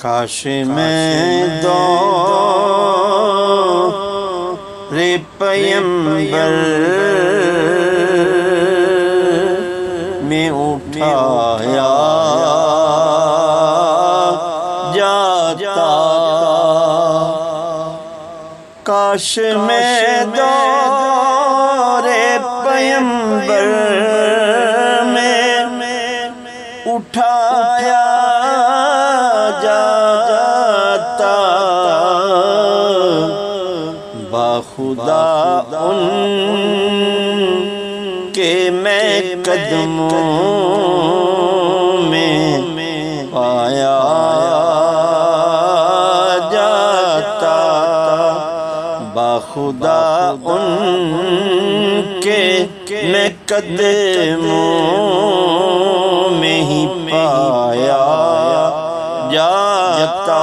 کاش میں دور پیمبر میں اٹھایا جاتا، کاش میں دور پیمبر میں اٹھایا جاتا، باخدا ان کے میں قدموں میں پایا جاتا، باخدا ان کے میں قدموں میں ہی پایا جاتا۔